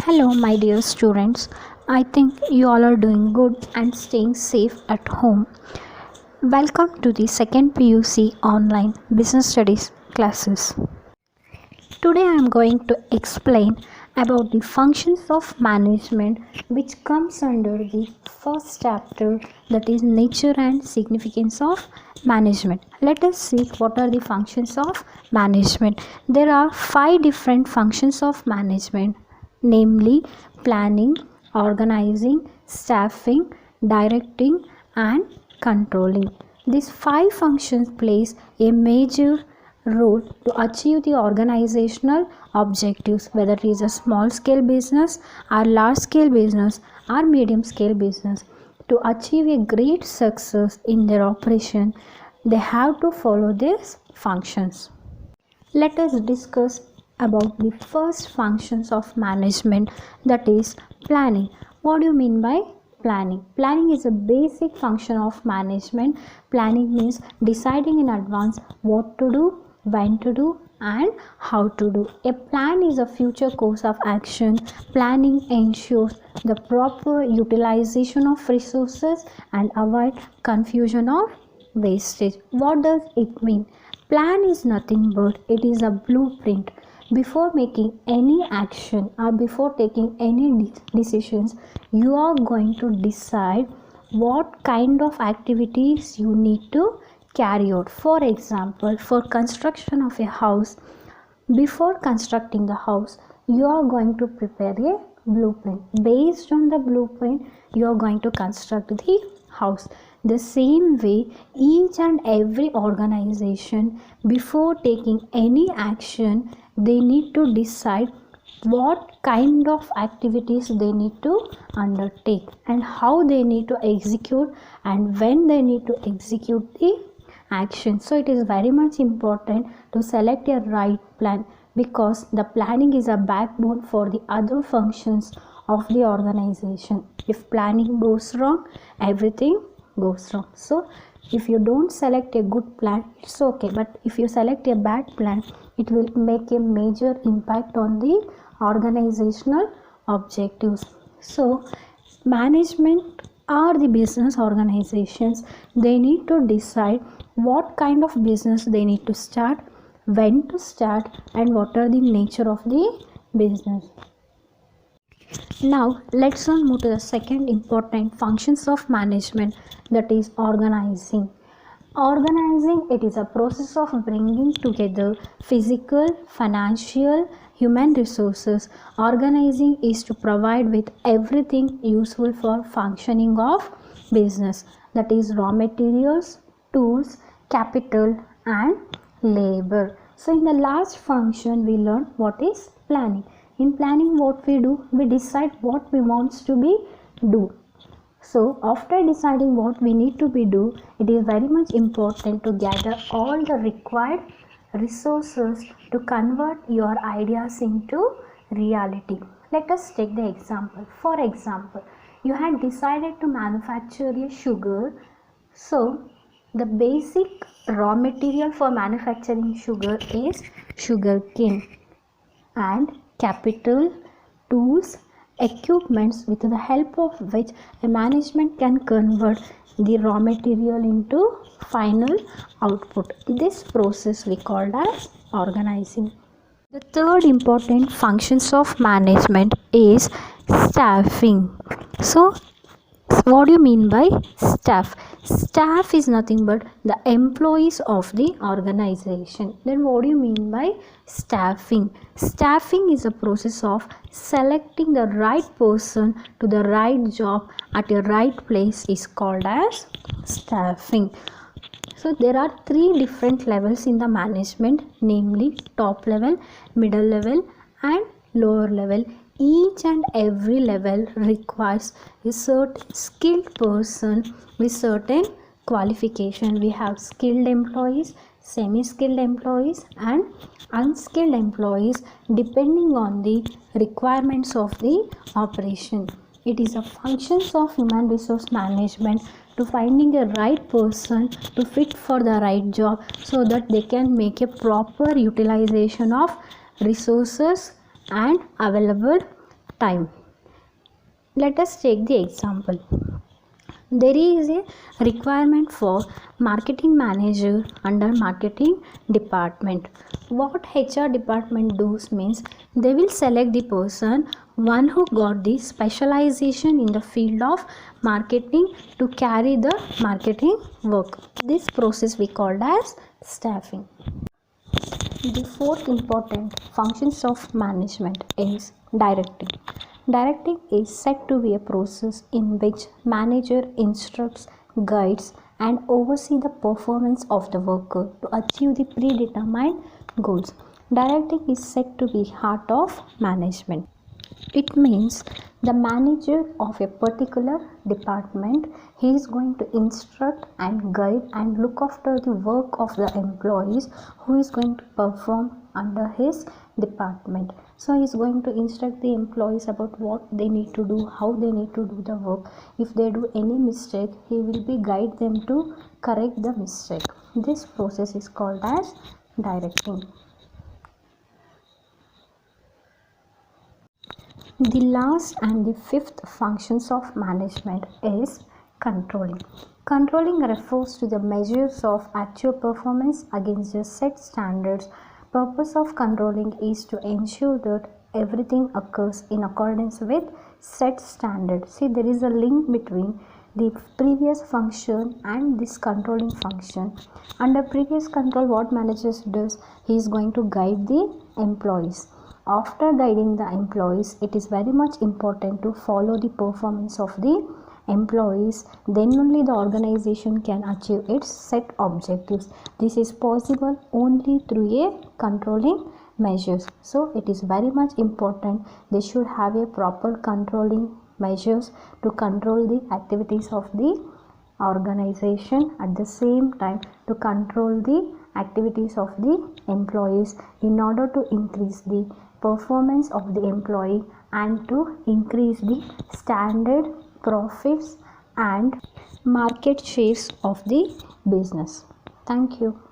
Hello, my dear students. I think you all are doing good and staying safe at home. Welcome to the second PUC online business studies classes. Today I am going to explain about the functions of management which comes under the first chapter, that is nature and significance of management. Let us see what are the functions of management. There are 5 different functions of management, namely planning, organizing, staffing, directing and controlling. These 5 functions plays a major role to achieve the organizational objectives, whether it is a small scale business or large scale business or medium scale business. To achieve a great success in their operation, they have to follow these functions. Let us discuss about the first functions of management, that is planning. What do you mean by planning? Planning is a basic function of management. Planning means deciding in advance what to do, when to do and how to do. A plan is a future course of action. Planning ensures the proper utilization of resources and avoid confusion or wastage. What does it mean? Plan is nothing but it is a blueprint. Before making any action or before taking any decisions, you are going to decide what kind of activities you need to carry out. For example, for construction of a house, before constructing the house, you are going to prepare a blueprint. Based on the blueprint, you are going to construct the house. The same way, each and every organization, before taking any action, they need to decide what kind of activities they need to undertake and how they need to execute and when they need to execute the action. So it is very much important to select a right plan, because the planning is a backbone for the other functions of the organization. If planning goes wrong, everything goes wrong. So if you don't select a good plan, it's okay, but if you select a bad plan, it will make a major impact on the organizational objectives. So management or the business organizations, they need to decide what kind of business they need to start, when to start and what are the nature of the business. Now let's move to the second important functions of management, that is organizing. Organizing, it is a process of bringing together physical, financial, human resources. Organizing is to provide with everything useful for functioning of business, that is raw materials, tools, capital and labor. So in the last function we learned what is planning. In planning, what we do, we decide what we want to be do. So after deciding what we need to be do, it is very much important to gather all the required resources to convert your ideas into reality. Let us take the example. For example, you had decided to manufacture a sugar. So the basic raw material for manufacturing sugar is sugar cane, and capital, tools, equipments with the help of which a management can convert the raw material into final output. This process we called as organizing. The third important functions of management is staffing. So what do you mean by staff? Staff is nothing but the employees of the organization. Then what do you mean by staffing? Staffing is a process of selecting the right person to the right job at a right place is called as staffing. So there are 3 different levels in the management, namely top level, middle level and lower level. Each and every level requires a certain skilled person with certain qualification. We have skilled employees, semi-skilled employees and unskilled employees depending on the requirements of the operation. It is a functions of human resource management to finding a right person to fit for the right job, so that they can make a proper utilization of resources and available time. Let us take the example. There is a requirement for marketing manager under marketing department. What HR department does means they will select the person one who got the specialization in the field of marketing to carry the marketing work. This process we called as staffing. The fourth important functions of management is directing. Directing is said to be a process in which manager instructs, guides and oversee the performance of the worker to achieve the predetermined goals. Directing is said to be heart of management. It means the manager of a particular department, he is going to instruct and guide and look after the work of the employees who is going to perform under his department. So he is going to instruct the employees about what they need to do, how they need to do the work. If they do any mistake, he will be guide them to correct the mistake. This process is called as directing. The last and the fifth functions of management is controlling. Controlling refers to the measures of actual performance against the set standards. Purpose of controlling is to ensure that everything occurs in accordance with set standards. See, there is a link between the previous function and this controlling function. Under previous control, what manager does? He is going to guide the employees. After guiding the employees, it is very much important to follow the performance of the employees. Then only the organization can achieve its set objectives. This is possible only through a controlling measures. So it is very much important they should have a proper controlling measures to control the activities of the organization, at the same time to control the activities of the employees in order to increase the performance of the employee and to increase the standard profits and market shares of the business. Thank you.